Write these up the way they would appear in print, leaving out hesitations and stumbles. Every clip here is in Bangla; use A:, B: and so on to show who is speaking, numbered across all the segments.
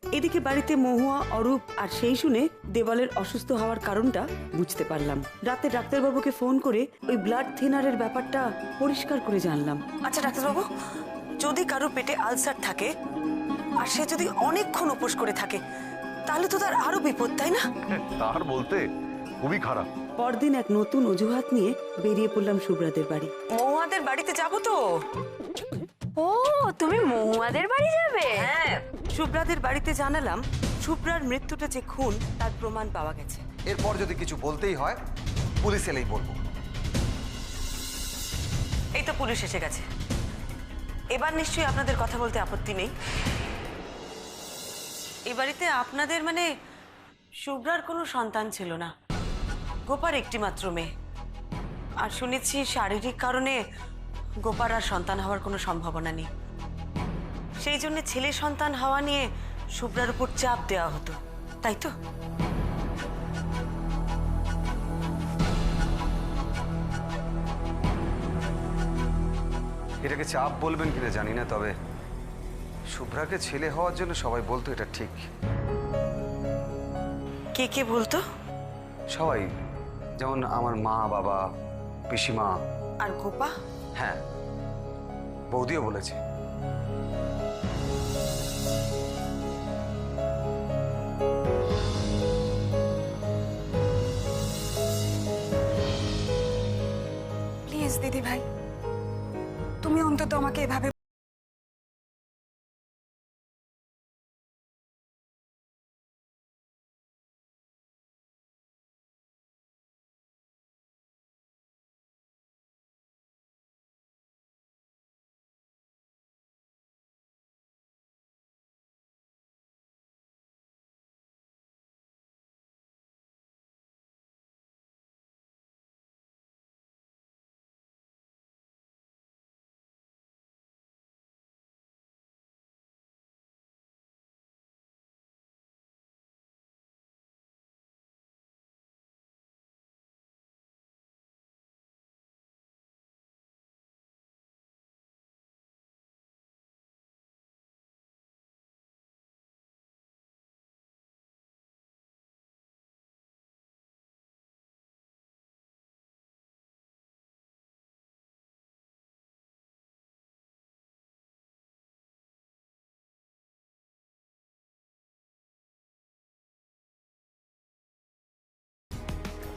A: এদিকে বাড়িতে মহুয়া, অরূপ আর সেই শুনে দেওয়ালের অসুস্থ হওয়ার কারণটা বুঝতে পারলাম। রাতে ডাক্তারবাবুকে ফোন করে ওই ব্লাড থিনারের ব্যাপারটা পরিষ্কার করে জানলাম। আচ্ছা ডাক্তারবাবু, যদি কারো পেটে আলসার থাকে আর সে যদি অনেকক্ষণ উপোস করে থাকে তাহলে তো তার আরো বিপদ, তাই না?
B: তার বলতে খুবই খারাপ।
A: পরদিন এক নতুন অজুহাত নিয়ে বেরিয়ে পড়লাম শুভ্রাদের বাড়ি। মহুয়াদের বাড়িতে যাবো তো।
C: ও, তুমি মহুয়াদের বাড়ি যাবে?
A: হ্যাঁ, শুভ্রাদের বাড়িতে জানালাম শুভ্রার মৃত্যুটা যে খুন তার প্রমাণ পাওয়া গেছে।
D: এরপর যদি কিছু বলতেই হয় পুলিশ এলেই বলবো।
A: এই তো পুলিশ এসে গেছে, এবার নিশ্চয়ই আপনাদের কথা বলতে আপত্তি নেই। এই বাড়িতে আপনাদের মানে শুভ্রার কোনো সন্তান ছিল না, গোপার একটি মাত্র মেয়ে। আর শুনেছি শারীরিক কারণে গোপার আর সন্তান হওয়ার কোনো সম্ভাবনা নেই, সেই জন্য ছেলে সন্তান হওয়া নিয়ে শুভ্রার উপর চাপ দেওয়া হতো, তাই তো?
D: এটাকে চাপ বলবেন কিনা জানি না, তবে শুভ্রাকে ছেলে হওয়ার জন্য সবাই বলতো, এটা ঠিক।
A: কে কে বলতো?
D: সবাই, যেমন আমার মা, বাবা, পিসিমা।
A: আর গোপা?
D: হ্যাঁ, বৌদিও বলেছে।
E: প্লিজ দিদি ভাই, তুমি অন্তত আমাকে এভাবে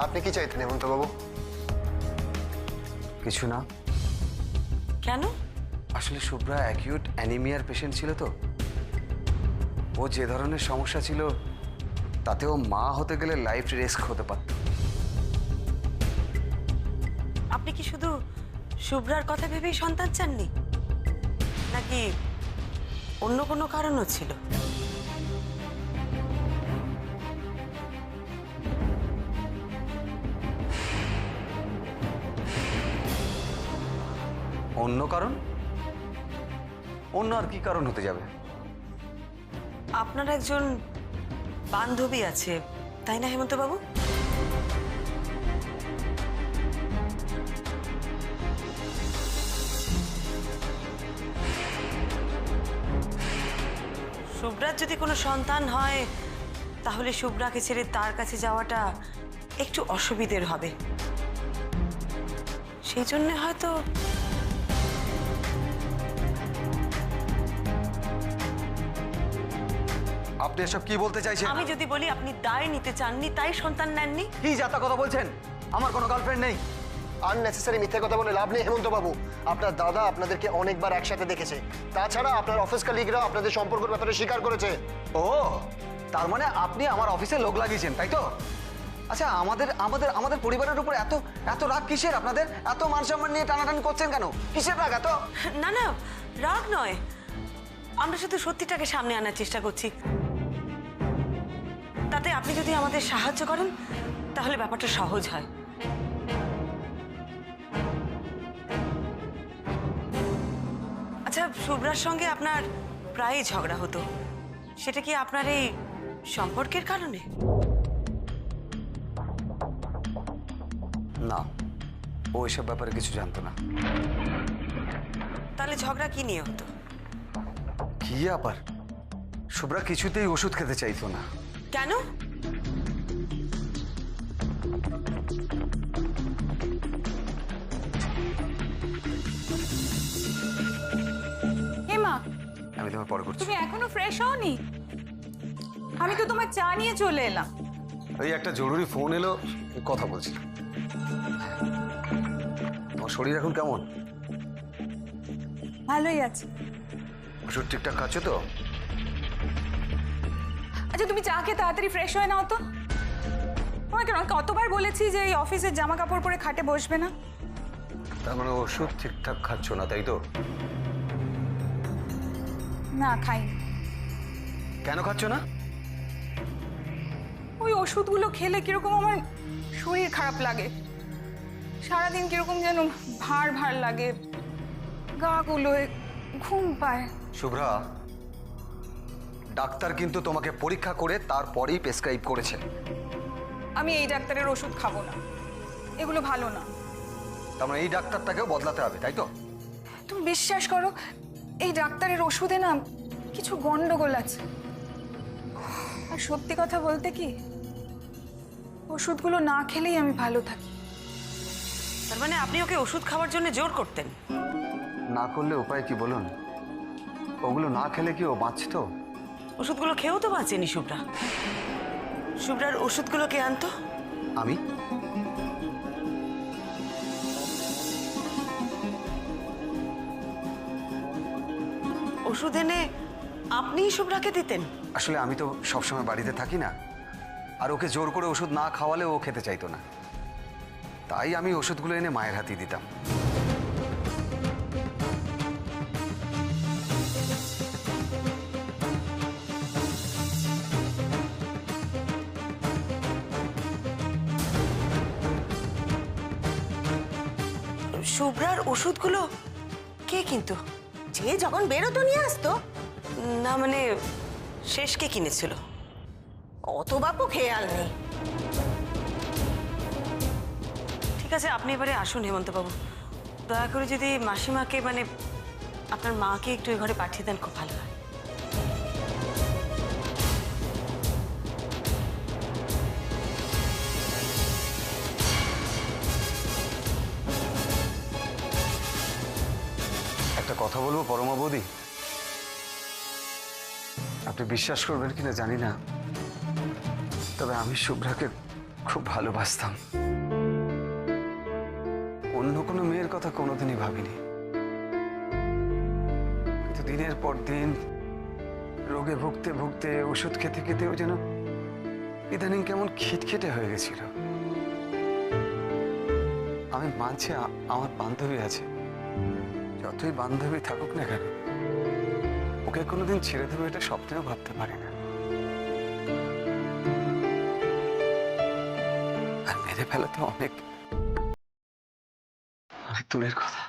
F: আপনি কি চাইতেন হেমন্তবাবু?
D: কিছু না।
A: কেন?
D: আসলে শুভ্রা অ্যাকিউট অ্যানিমিয়ার পেশেন্ট ছিল তো। ও যে ধরনের সমস্যা ছিল তাতে ও মা হতে গেলে লাইফ রিস্ক হতে পারত।
A: আপনি কি শুধু শুভ্রার কথা ভেবেই সন্তান চাননি, নাকি অন্য কোনো কারণও ছিল?
D: অন্য কারণ? অন্য আর কি কারণ হতে যাবে?
A: আপনার একজন বান্ধবী আছে, তাই না হেমন্ত বাবু? শুভ্রার যদি কোনো সন্তান হয় তাহলে শুভ্রাকে ছেড়ে তার কাছে যাওয়াটা একটু অসুবিধের হবে, সেই জন্য হয়তো।
D: আপনি এসব কি বলতে চাইছেন?
A: আমি যদি বলি আপনি দায় নিতে চাননি তাই সন্তান নেননি?
D: কি যাতা কথা বলছেন? আমার কোনো গার্লফ্রেন্ড নেই।
F: আননেসেসারি মিথ্যে কথা বলে লাভ নেই হেমন্তবাবু। আপনার দাদা আপনাদেরকে অনেকবার একসাথে দেখেছে, তাছাড়া আপনার অফিস কলিগরা আপনাদের সম্পর্কের ব্যাপারে স্বীকার করেছে।
D: ও, তার মানে আপনি আমার অফিসে লোক লাগিয়েছেন, তাই তো? আচ্ছা, আমাদের আমাদের আমাদের পরিবারের উপর এত এত রাগ কিসের? আপনাদের এত মান সম্মান নিয়ে টানাটানি করছেন কেন? কিসের রাগ এত?
A: না না, রাগ নয়, আমরা শুধু সত্যিটাকে সামনে আনার চেষ্টা করছি। তাতে আপনি যদি আমাদের সাহায্য করেন তাহলে ব্যাপারটা সহজ হয়। আচ্ছা, শুভ্রার সঙ্গে আপনার প্রায়ই ঝগড়া হতো, সেটা কি আপনার এই সম্পর্কের কারণে?
D: না, ও এসব ব্যাপারে কিছু জানতো না।
A: তাহলে ঝগড়া কি নিয়ে হতো?
D: কি আবার, শুভ্রা কিছুতেই ওষুধ খেতে চাইতো না।
A: কেন?
E: হেমা,
D: আমি তোমার পরে করছি।
E: তুমি এখনো ফ্রেশ হওনি? আমি তো তোমার চা নিয়ে চলে এলাম।
D: ওই একটা জরুরি ফোন এলো, কথা বলছি। তোমার শরীর এখন কেমন?
E: ভালোই আছে।
D: ওষুধ ঠিকঠাক খাচ্ছ তো?
E: আচ্ছা, তুমি চা খেয়ে তাড়াতাড়ি ফ্রেশ হয়ে নাও তো। তোমাকে কতবার বলেছি যে এই অফিসের জামা কাপড় পরে খাটে বসবে না।
D: তার মানে ওষুধ ঠিকঠাক খাচ্ছ না, তাই তো?
E: না, খাই।
D: কেন খাচ্ছ না?
E: ওই ওষুধগুলো খেলে কিরকম আমার শরীর খারাপ লাগে। সারাদিন কিরকম যেন ভার ভার লাগে, গা গুলোয়, ঘুম পায়।
D: শুভ্রা, ডাক্তার কিন্তু তোমাকে পরীক্ষা করে তারপরেই প্রেসক্রাইব করেছে।
E: আমি এই ডাক্তারের ওষুধ খাবো না, এগুলো ভালো না।
D: তার মানে এই ডাক্তারটাকেও বদলাতে হবে, তাই তো?
E: তুমি বিশ্বাস করো, এই ডাক্তারের ওষুধে না কিছু গন্ডগোল আছে। আর সত্যি কথা বলতে কি, ওষুধগুলো না খেলেই আমি ভালো থাকি।
A: তার মানে আপনি ওকে ওষুধ খাওয়ার জন্য জোর করতেন?
D: না করলে উপায় কি বলুন? ওগুলো না খেলে কি ও বাঁচতো?
A: ওষুধগুলো খেয়েও তো বাঁচেনি শুভ্রা। শুভ্রার ওষুধগুলো কে আনতো?
D: আমি?
A: ওষুধ এনে আপনিই শুভ্রাকে দিতেন?
D: আসলে আমি তো সবসময় বাড়িতে থাকি না, আর ওকে জোর করে ওষুধ না খাওয়ালে ও খেতে চাইতো না। তাই আমি ওষুধগুলো এনে মায়ের হাতে দিতাম।
A: শুভ্রার ওষুধগুলো কে কিনতো?
G: যে যখন বেরোতো নিয়ে আসতো।
A: না মানে শেষ কে কিনেছিল?
G: অত বাপু খেয়াল নেই।
A: ঠিক আছে, আপনি এবারে আসুন হেমন্তবাবু। দয়া করে যদি মাসিমাকে মানে আপনার মাকে একটু এ ঘরে পাঠিয়ে দেন, খুব ভালো হয়।
D: একটা কথা বলবো পরমা বৌদি, আপনি বিশ্বাস করবেন কিনা জানি না, তবে আমি শুভ্রাকে খুব ভালোবাসতাম। অন্য কোনো মেয়ের কথা কোনোদিনই ভাবিনি, কিন্তু দিনের পর দিন রোগে ভুগতে ভুগতে, ওষুধ খেতে খেতেও যেন ইদানিং কেমন খিটখিটে হয়ে গেছিল। আমি মানছি আমার বান্ধবী আছে, যতই বান্ধবী থাকুক না কেন, ওকে কোনোদিন ছেড়ে দেবো এটা স্বপ্নেও ভাবতে পারি না। আর মেরে ফেলা তো অনেক অনেক দূরের কথা।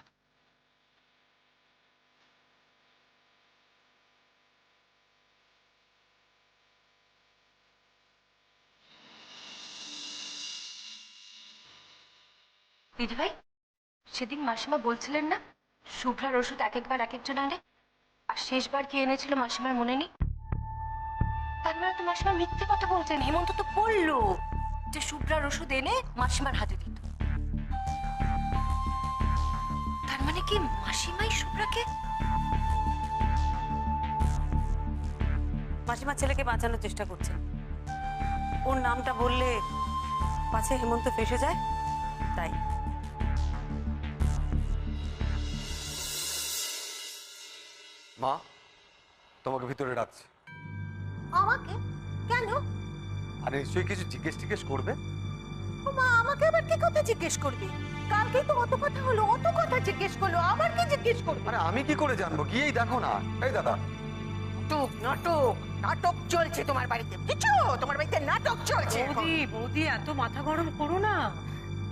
C: দিদিভাই, সেদিন মাসিমা বলছিলেন না শুভ্রার ওষুধ এক একবার এক একজন আনে, আর শেষবার কি এনেছিল মাসিমার মনে নেই? তার মানে তো মাসিমা মিথ্যে কথা বলছেন। হেমন্ত তো বললো যে শুভ্রার ওষুধ এনে মাসিমার হাতে দিত। তার মানে কি মাসিমাই শুভ্রাকে?
A: মাসিমা ছেলেকে বাঁচানোর চেষ্টা করছেন। ওর নামটা বললে পাছে হেমন্ত ফেসে যায়, তাই।
D: মা, তোমাকে ভিতরে ডাকছে।
G: আমাকে কেন?
D: আর নিশ্চয়ই কিছু জিজ্ঞেস করবে।
G: ও মা, আমাকে আবার কি কথা জিজ্ঞেস করবে? কালকেই তো অত কথা হলো, অত কথা জিজ্ঞেস করলো, আবার কি জিজ্ঞেস করবে?
D: আরে আমি কি করে জানবো? গিয়েই দেখো না। এই দাদা,
G: নাটক নাটক চলছে তোমার বাড়িতে, বুঝছো? তোমার বাড়িতে নাটক চলছে এখন।
H: বৌদি বৌদি এত মাথা গরম করো না।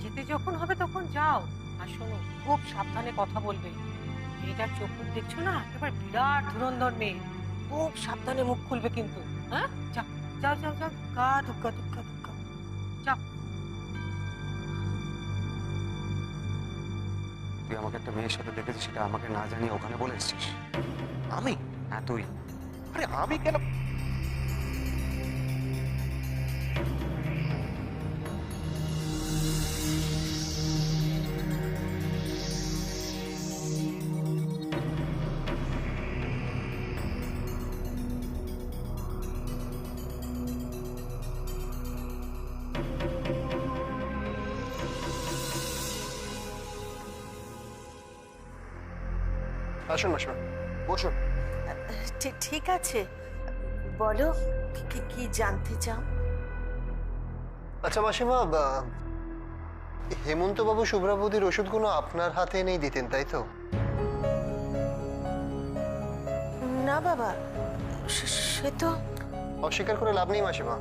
H: যেতে যখন হবে তখন যাও। আর শোনো, খুব সাবধানে কথা বলবে। মেয়েটার চোখ মুখ দেখছো না, এবার বিরাট ধুরন্ধর মেয়ে। খুব সাবধানে মুখ খুলবে কিন্তু। হ্যাঁ, যাও যাও যাও যাও, গা দুগ্গা দুগ্গা দুগ্গা, যাও।
D: তুই আমাকে একটা মেয়ের সাথে দেখেছিস, সেটা আমাকে না জানিয়ে ওখানে বলে এসেছিস?
B: আমি?
D: হ্যাঁ তুই।
B: আরে আমি কেন?
F: আসুন মাসিমা, বসুন।
G: ঠিক আছে, বলো কি জানতে চাও?
F: আচ্ছা মাসিমা, হেমন্ত বাবু শুভ্রাবতীর ওষুধগুলো আপনার হাতে এনেই দিতেন, তাই তো?
G: না বাবা, সে তো
F: অস্বীকার করে লাভ নেই মাসিমা।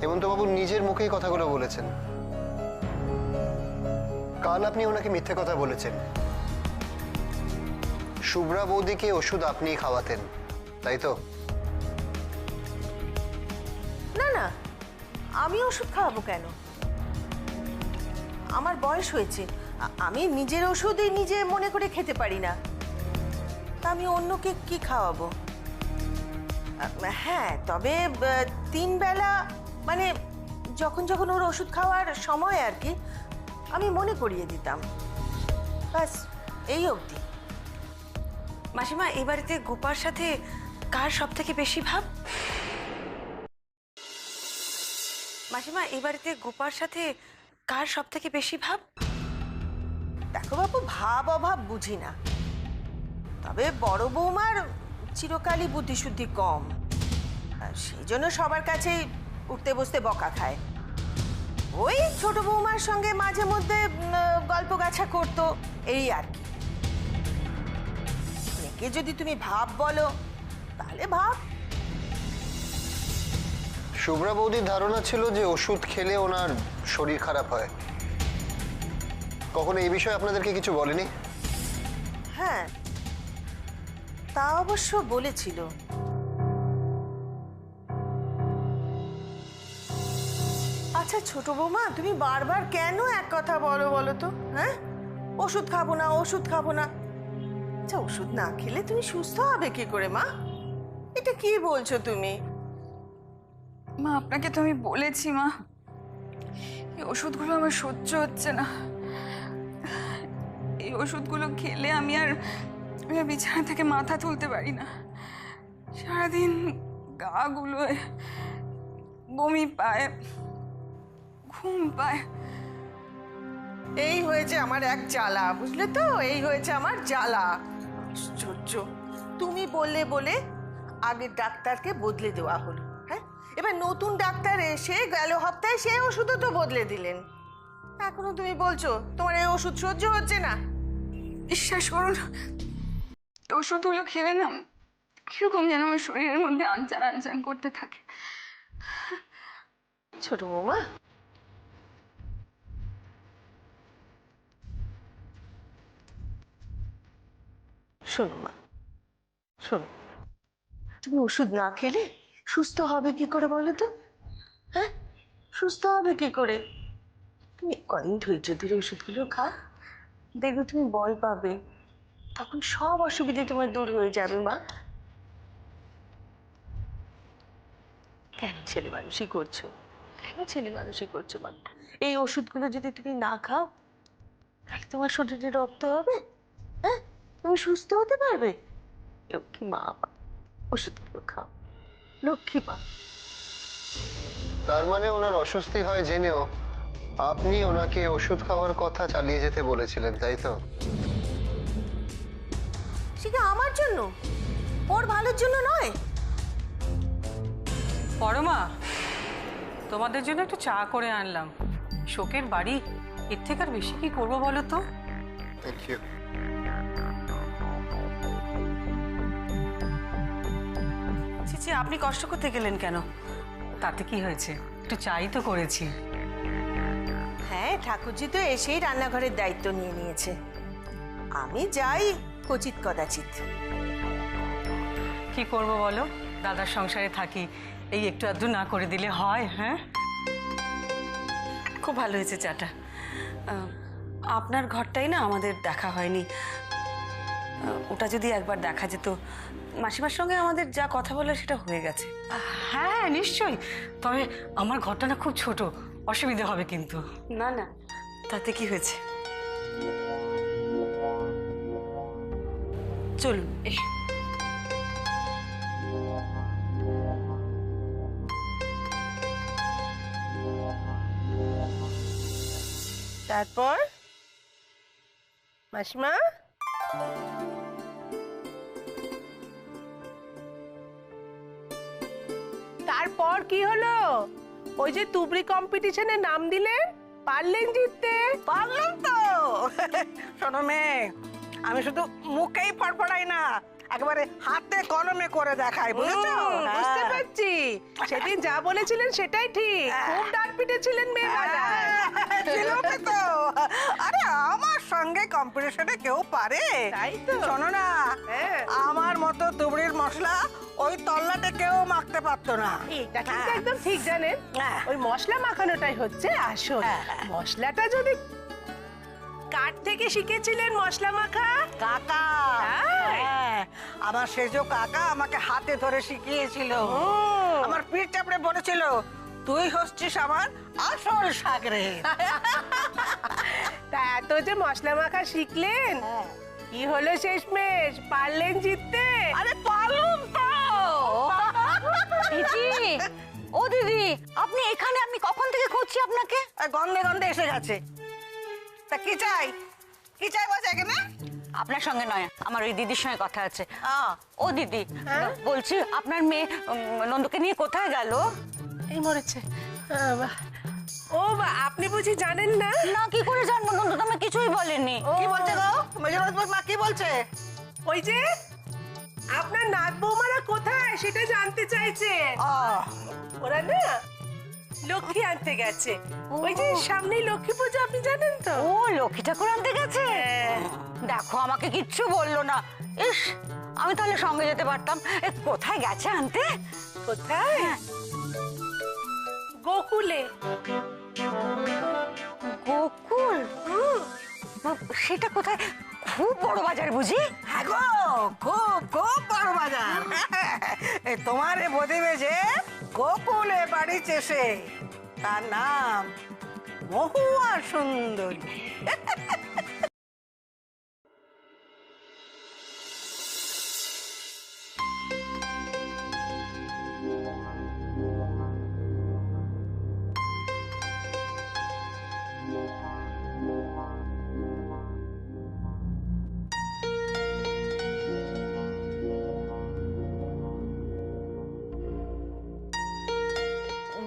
F: হেমন্ত বাবু নিজের মুখেই কথাগুলো বলেছেন। কাল আপনি ওনাকে মিথ্যে কথা বলেছেন। শুভ্রা বৌদিকে ওষুধ আপনিই খাওয়াতেন, তাই তো?
G: না না, আমি ওষুধ খাওয়াবো কেন? আমার বয়স হয়েছে, আমি নিজের ওষুধই নিজে মনে করে খেতে পারি না, তা আমি অন্যকে কি খাওয়াবো? হ্যাঁ, তবে 3 বেলা মানে যখন যখন ওর ওষুধ খাওয়ার সময় আর কি, আমি মনে করিয়ে দিতাম, ব্যাস এই অবধি।
A: মাসিমা, এই বাড়িতে গোপার সাথে কার সব থেকে বেশি ভাব? মাসিমা, এই বাড়িতে গোপার সাথে কার সব থেকে বেশি ভাব?
G: দেখো বাবু, ভাব অভাব বুঝি না, তবে বড় বৌমার চিরকালই বুদ্ধিশুদ্ধি কম, সেই জন্য সবার কাছেই উঠতে বসতে বকা খায়। ওই ছোট বৌমার সঙ্গে মাঝে মধ্যে গল্প গাছা করতো, এই আর কি। মেয়েকে যদি তুমি ভাব বলো তাহলে ভাব।
F: শুভ্রা বৌদির ধারণা ছিল যে ওষুধ খেলে ওনার শরীর খারাপ হয়। কখনো এই বিষয়ে আপনাদেরকে কিছু বলেনি?
G: হ্যাঁ, তা অবশ্য বলেছিল। আচ্ছা ছোট বৌমা, তুমি বারবার কেন এক কথা বলো বলো তো? হ্যাঁ, ওষুধ খাবো না, ওষুধ খাবো না। আচ্ছা, ওষুধ না খেলে তুমি সুস্থ হবে কি করে মা? এটা কি বলছো তুমি?
E: মা, আপনাকে তো আমি বলেছি মা, এই ওষুধগুলো আমার সহ্য হচ্ছে না। এই ওষুধগুলো খেলে আমি আর বিছানা থেকে মাথা তুলতে পারি না। সারাদিন গা গুলোয় বমি পায়, ঘুম পায়।
G: এই হয়েছে আমার এক জ্বালা, বুঝলে তো? এই হয়েছে আমার জ্বালা। আশ্চর্য, তুমি বললে বলে আগের ডাক্তারকে বদলে দেওয়া হলো। হ্যাঁ, এবার নতুন ডাক্তার এসে গেল সপ্তাহে সে ওষুধও তো বদলে দিলেন, এখনো তুমি বলছো তোমার এই ওষুধ সহ্য হচ্ছে না?
E: বিশ্বাস করুন, ওষুধগুলো খেলে না কিরকম যেন আমার শরীরের মধ্যে আনচান আনচান করতে থাকে।
G: ছোট বৌমা, শোনো মা, শোনো, তুমি ওষুধ না খেলে সুস্থ হবে কি করে বলো তো? হ্যাঁ, সুস্থ হবে কি করে? তুমি কদিন ধৈর্য ধরে ওষুধগুলো খাও, দেখবে তুমি বল পাবে, তখন সব অসুবিধে তোমার দূর হয়ে যাবে মা। কেন ছেলে মানুষই করছো? কেন ছেলে মানুষই করছো মা? এই ওষুধগুলো যদি তুমি না খাও তাহলে তোমার শরীরে রক্ত হবে, হ্যাঁ, তুমি সুস্থ হতে পারবে? লক্ষ্মী মা আমার, ওষুধগুলো খাও, লক্ষ্মী মা।
F: তার মানে ওনার অস্বস্তি হয় জেনেও আপনি ওনাকে ওষুধ খাওয়ার কথা চালিয়ে যেতে বলেছিলেন, তাই তো?
G: সেটা আমার জন্য, ওর ভালোর জন্য নয়।
H: পরমা, তোমাদের জন্য একটু চা করে আনলাম। শোকের বাড়ি, এর থেকে আর বেশি কি করবো বলো তো?
F: Thank you.
A: চিচি, আপনি কষ্ট করতে গেলেন কেন?
H: তাতে কি হয়েছে, একটু চাই তো করেছি।
G: হ্যাঁ, ঠাকুরজি তো এসেই রান্নাঘরের দায়িত্ব নিয়ে নিয়েছে, আমি যাই কচিত কদাচিৎ।
H: কি করব বলো, দাদার সংসারে থাকি, এই একটু আধটু না করে দিলে হয়? হ্যাঁ,
A: খুব ভালো হয়েছে চাটা। আপনার ঘরটাই না আমাদের দেখা হয়নি। ওটা যদি একবার দেখা যেত, মাসিমার সঙ্গে আমাদের যা কথা বলে সেটা হয়ে গেছে।
H: হ্যাঁ নিশ্চয়ই, তবে আমার ঘরটা না খুব ছোট, অসুবিধা হবে কিন্তু।
A: না না, তাতে কি হয়েছে, চলুন এসো।
G: তারপর মাসিমা, তারপর কি হলো? ওই যে তুবড়ি কম্পিটিশনে নাম দিলে, পারলেন জিততে?
I: পারলাম তো। শোনো মেয়ে, আমি শুধু মুখেই ফড়ফড়াই না, একেবারে হাতে কলমে করে দেখাই, বুঝেছো?
G: বুঝতে পারছি, সেদিন যা বলেছিলেন সেটাই ঠিক। খুব ডাক পিটেছিলেন মেয়ে বাজার।
I: ছিল তো। আরে আমার সঙ্গে কম্পিটিশনে কেউ পারে?
G: তাই তো।
I: শোনো না,
G: হ্যাঁ।
I: আমার মতো তুবড়ির মশলা ওই তল্লাটে কেউ মাখতে পারতো না।
G: এটা কিন্তু একদম ঠিক জানেন,
I: হ্যাঁ।
G: ওই মশলা মাখানোটাই হচ্ছে আসল। মশলাটা যদি কার থেকে শিখেছিলেন মশলা মাখা?
I: কাকা।
G: তাই?
I: হ্যাঁ, আমার সেজো কাকা আমাকে হাতে ধরে শিখিয়েছিল। আমার পিঠ চাপড়ে বলেছিল, তুই হচ্ছিস আমার আসল সাগরে।
G: তা এত যে মশলা মাখা শিখলেন, কি হলো শেষমেশ? পারলেন জিততে?
I: আরে পারলুম তো।
J: দিদি, ও দিদি, আপনি এখানে? আমি কখন থেকে খুঁজছি আপনাকে।
I: গন্ধে গন্ধে এসে গেছে। তা কি চাই? কি চাই বলছে এখানে?
J: আপনার সঙ্গে নয়, আমার ওই দিদির সঙ্গে কথা আছে। ও দিদি, বলছি আপনার মেয়ে নন্দকে নিয়ে কোথায় গেল?
G: এই মরেছে। ও বা, আপনি বুঝি জানেন না?
J: না, কি করে জানবো? নন্দ তো আমাকে কিছুই বলেনি।
I: কি বলছে গো মেজর মা? কি বলছে?
G: ওই যে আপনার নাত বৌমারা কোথায় সেটা জানতে চাইছে। ওরা না লক্ষ্মী আনতে গেছে। ওই যে সামনেই লক্ষ্মী পুজো, আপনি জানেন তো?
J: ও লক্ষ্মী ঠাকুর আনতে গেছে? দেখো, আমাকে কিচ্ছু বললো না। ইস, আমি তাহলে সঙ্গে যেতে পারতাম। কোথায় গেছে আনতে?
G: কোথায়? গোকুলে।
J: গোকুল? সেটা কোথায়? খুব বড় বাজার বুঝি?
I: হ্যাঁ গো, খুব খুব বড় বাজার। তোমার এ বদিবে যে গোকুলে বাড়ি চেষে, তার নাম মহুয়া সুন্দরী।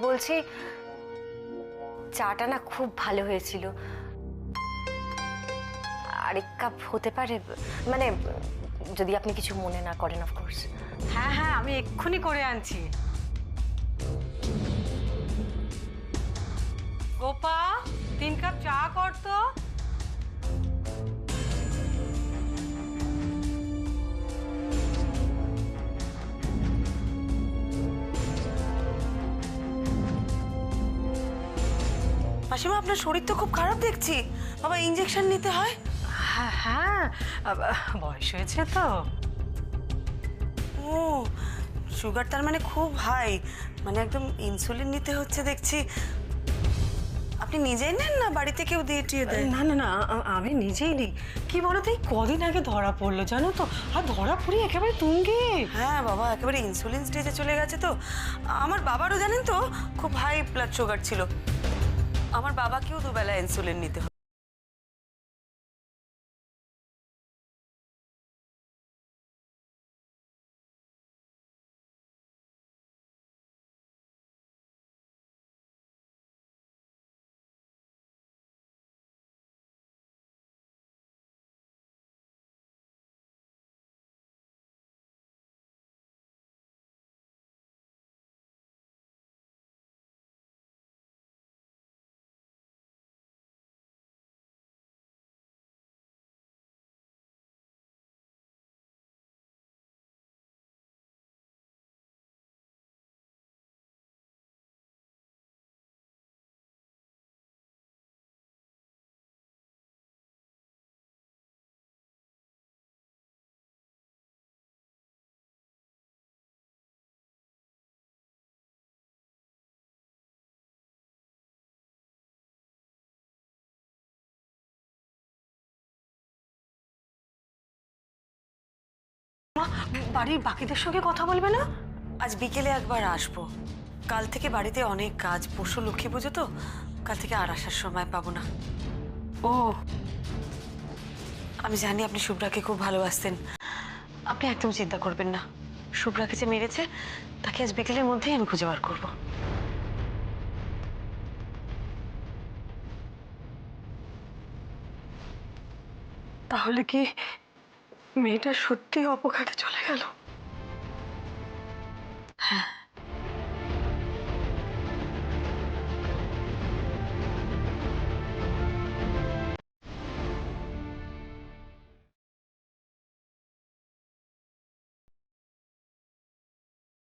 C: বলছি, চাটা না খুব ভালো হয়েছিল। আরেক কাপ হতে পারে? মানে যদি আপনি কিছু মনে না করেন, অফকোর্স।
H: হ্যাঁ হ্যাঁ, আমি এক্ষুনি করে আনছি। গোপা, 3 কাপ চা কর তো।
A: মাসিমা, আপনার শরীর তো খুব খারাপ দেখছি। বাবা, ইঞ্জেকশন নিতে হয়।
H: হ্যাঁ হ্যাঁ, বয়স হয়েছে তো।
A: ও, সুগার তার মানে খুব হাই, মানে একদম ইনসুলিন নিতে হচ্ছে দেখছি। আপনি নিজেই নেন না বাড়িতে কেউ দিয়ে টিয়ে দেয়?
H: না না না, আমি নিজেই নেই। কি বলতো, এই কদিন আগে ধরা পড়লো জানো তো, আর ধরা পড়ি একেবারে তুঙ্গে।
A: হ্যাঁ বাবা, একেবারে ইনসুলিন স্টেজে চলে গেছে তো। আমার বাবারও জানেন তো খুব হাই ব্লাড সুগার ছিল। আমার বাবাকেও দুবেলা ইনসুলিন নিতে হয়।
H: বাড়ির বাকিদের সঙ্গে কথা বলবে না?
A: আজ বিকেলে একবার আসবো। কাল থেকে বাড়িতে অনেক কাজ, পরশু লক্ষ্মী পুজো তো, কাল থেকে আর আসার সময় পাবো না।
H: ও
A: আমি জানি আপনি শুভ্রাকে খুব ভালোবাসতেন, আপনি একদম চিন্তা করবেন না। শুভ্রাকে যে মেরেছে তাকে আজ বিকেলের মধ্যেই আমি খুঁজে বার করবো।
H: তাহলে কি মেয়েটা সত্যি অপঘাতে চলে গেল?